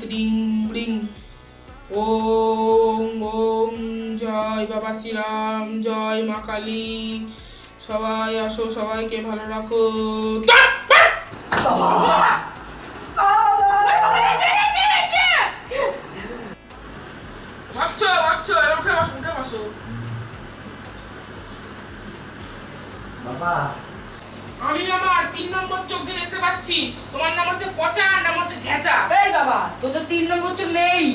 দ্রিং bring. Om Om জয় বাবা শ্রীরাম, জয় মা কালী। সবাই আসো, সবাইকে ভালো রাখো। ভাবছো ভাবছো, এবার উঠে বসো, উঠে বসো। বাবা, আমি আমার 3 নম্বর চোখ দিয়ে দেখতে পাচ্ছি। তোমার নাম হচ্ছে পচা, আর নাম হচ্ছে ঘেঁচা। এই বাবা, তোর তো 3 নম্বর চোখ নেই।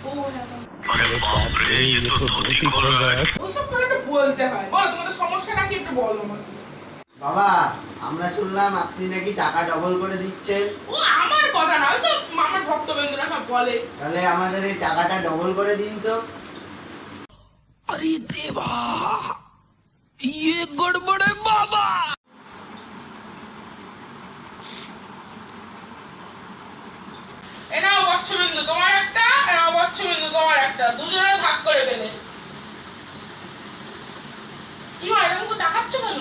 ও হ্যাঁ, अरे बाप रे ये तो धोती खोल रहा है। ওইসব কথা একটু বলতে হয়। বলো তোমাদের সমস্যাটা কি, একটু বলো আমাকে। বাবা আমরা শুনলাম আপনি নাকি টাকা ডবল করে দিচ্ছেন। ও আমার কথা না, ওইসব আমার ভক্তবৃন্দরা সব বলে। তাহলে আমাদের এই টাকাটা ডবল করে দিন তো। अरे देवा ये गड़बड़ है बाबा। এনাও বচ্চবিন্দু তোমার একটা, এনাও বচ্চবিন্দু তোমার একটা, দুজনে ভাগ করে ফেলে। কি হয়, এরকম করে তাকাচ্ছ কেন?